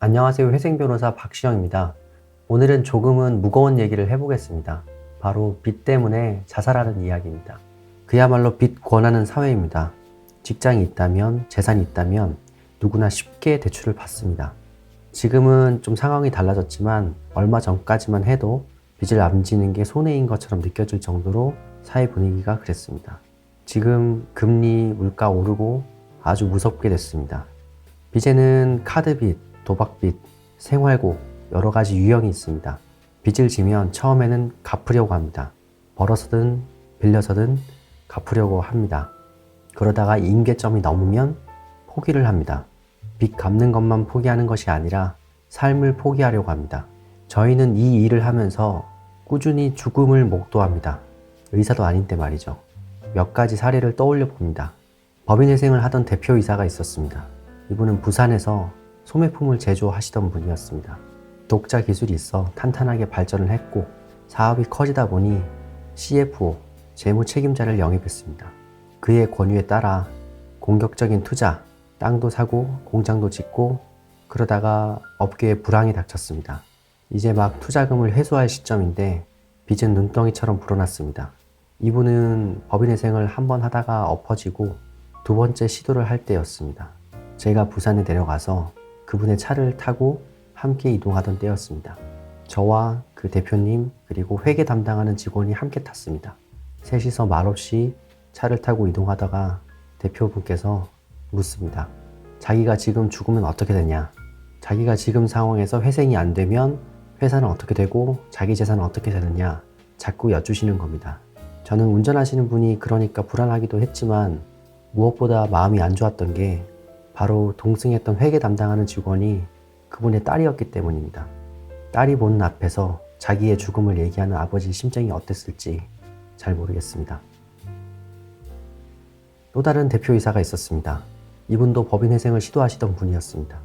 안녕하세요. 회생변호사 박시영입니다. 오늘은 조금은 무거운 얘기를 해보겠습니다. 바로 빚 때문에 자살하는 이야기입니다. 그야말로 빚 권하는 사회입니다. 직장이 있다면, 재산이 있다면 누구나 쉽게 대출을 받습니다. 지금은 좀 상황이 달라졌지만 얼마 전까지만 해도 빚을 안 지는 게 손해인 것처럼 느껴질 정도로 사회 분위기가 그랬습니다. 지금 금리, 물가 오르고 아주 무섭게 됐습니다. 빚에는 카드빚, 도박빚, 생활고 여러 가지 유형이 있습니다. 빚을 지면 처음에는 갚으려고 합니다. 벌어서든 빌려서든 갚으려고 합니다. 그러다가 임계점이 넘으면 포기를 합니다. 빚 갚는 것만 포기하는 것이 아니라 삶을 포기하려고 합니다. 저희는 이 일을 하면서 꾸준히 죽음을 목도합니다. 의사도 아닌데 말이죠. 몇 가지 사례를 떠올려 봅니다. 법인회생을 하던 대표이사가 있었습니다. 이분은 부산에서 소매품을 제조하시던 분이었습니다. 독자 기술이 있어 탄탄하게 발전을 했고 사업이 커지다 보니 CFO, 재무 책임자를 영입했습니다. 그의 권유에 따라 공격적인 투자, 땅도 사고 공장도 짓고 그러다가 업계에 불황이 닥쳤습니다. 이제 막 투자금을 회수할 시점인데 빚은 눈덩이처럼 불어났습니다. 이분은 법인회생을 한 번 하다가 엎어지고 두 번째 시도를 할 때였습니다. 제가 부산에 내려가서 그분의 차를 타고 함께 이동하던 때였습니다. 저와 그 대표님 그리고 회계 담당하는 직원이 함께 탔습니다. 셋이서 말없이 차를 타고 이동하다가 대표분께서 묻습니다. 자기가 지금 죽으면 어떻게 되냐? 자기가 지금 상황에서 회생이 안 되면 회사는 어떻게 되고 자기 재산은 어떻게 되느냐? 자꾸 여쭈시는 겁니다. 저는 운전하시는 분이 그러니까 불안하기도 했지만 무엇보다 마음이 안 좋았던 게 바로 동승했던 회계 담당하는 직원이 그분의 딸이었기 때문입니다. 딸이 보는 앞에서 자기의 죽음을 얘기하는 아버지의 심정이 어땠을지 잘 모르겠습니다. 또 다른 대표이사가 있었습니다. 이분도 법인회생을 시도하시던 분이었습니다.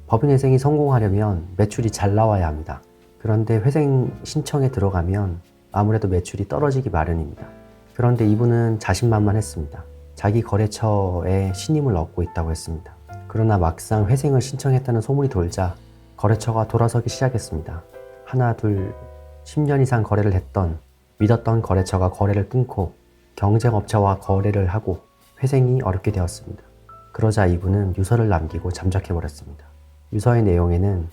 법인회생이 성공하려면 매출이 잘 나와야 합니다. 그런데 회생 신청에 들어가면 아무래도 매출이 떨어지기 마련입니다. 그런데 이분은 자신만만했습니다. 자기 거래처에 신임을 얻고 있다고 했습니다. 그러나 막상 회생을 신청했다는 소문이 돌자 거래처가 돌아서기 시작했습니다. 하나, 둘, 10년 이상 거래를 했던 믿었던 거래처가 거래를 끊고 경쟁업체와 거래를 하고 회생이 어렵게 되었습니다. 그러자 이분은 유서를 남기고 잠적해버렸습니다. 유서의 내용에는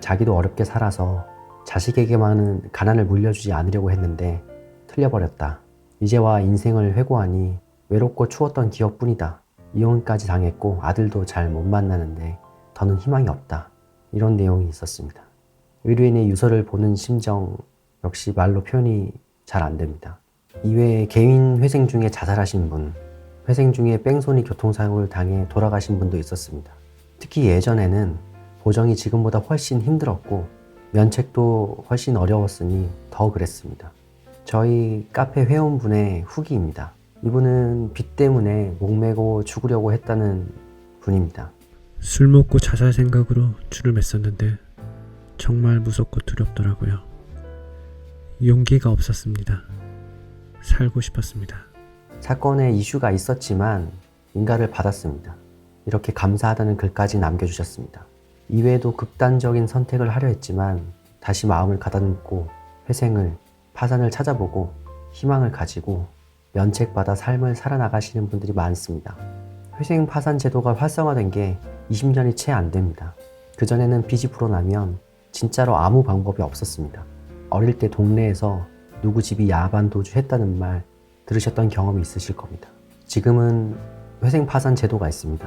자기도 어렵게 살아서 자식에게만은 가난을 물려주지 않으려고 했는데 틀려버렸다. 이제와 인생을 회고하니 외롭고 추웠던 기억뿐이다. 이혼까지 당했고 아들도 잘 못 만나는데 더는 희망이 없다. 이런 내용이 있었습니다. 의뢰인의 유서를 보는 심정 역시 말로 표현이 잘 안 됩니다. 이외에 개인 회생 중에 자살하신 분, 회생 중에 뺑소니 교통사고를 당해 돌아가신 분도 있었습니다. 특히 예전에는 보정이 지금보다 훨씬 힘들었고 면책도 훨씬 어려웠으니 더 그랬습니다. 저희 카페 회원분의 후기입니다. 이분은 빚 때문에 목매고 죽으려고 했다는 분입니다. 술 먹고 자살 생각으로 줄을 맸었는데 정말 무섭고 두렵더라고요. 용기가 없었습니다. 살고 싶었습니다. 사건에 이슈가 있었지만 인가를 받았습니다. 이렇게 감사하다는 글까지 남겨주셨습니다. 이외에도 극단적인 선택을 하려 했지만 다시 마음을 가다듬고 회생을, 파산을 찾아보고 희망을 가지고 면책받아 삶을 살아나가시는 분들이 많습니다. 회생 파산 제도가 활성화된 게 20년이 채 안 됩니다. 그전에는 빚이 불어나면 진짜로 아무 방법이 없었습니다. 어릴 때 동네에서 누구 집이 야반 도주했다는 말 들으셨던 경험이 있으실 겁니다. 지금은 회생 파산 제도가 있습니다.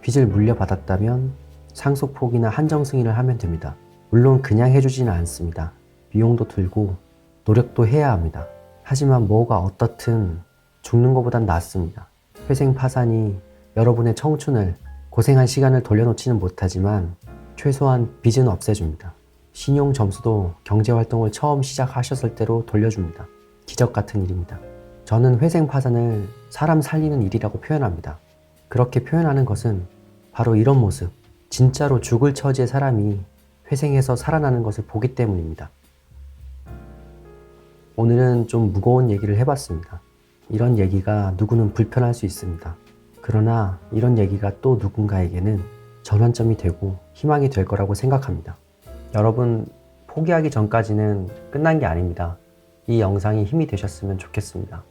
빚을 물려받았다면 상속 포기나 한정 승인을 하면 됩니다. 물론 그냥 해주지는 않습니다. 비용도 들고 노력도 해야 합니다. 하지만 뭐가 어떻든 죽는 것보단 낫습니다. 회생 파산이 여러분의 청춘을, 고생한 시간을 돌려놓지는 못하지만 최소한 빚은 없애줍니다. 신용 점수도 경제활동을 처음 시작하셨을 때로 돌려줍니다. 기적 같은 일입니다. 저는 회생 파산을 사람 살리는 일이라고 표현합니다. 그렇게 표현하는 것은 바로 이런 모습, 진짜로 죽을 처지의 사람이 회생해서 살아나는 것을 보기 때문입니다. 오늘은 좀 무거운 얘기를 해봤습니다. 이런 얘기가 누구는 불편할 수 있습니다. 그러나 이런 얘기가 또 누군가에게는 전환점이 되고 희망이 될 거라고 생각합니다. 여러분, 포기하기 전까지는 끝난 게 아닙니다. 이 영상이 힘이 되셨으면 좋겠습니다.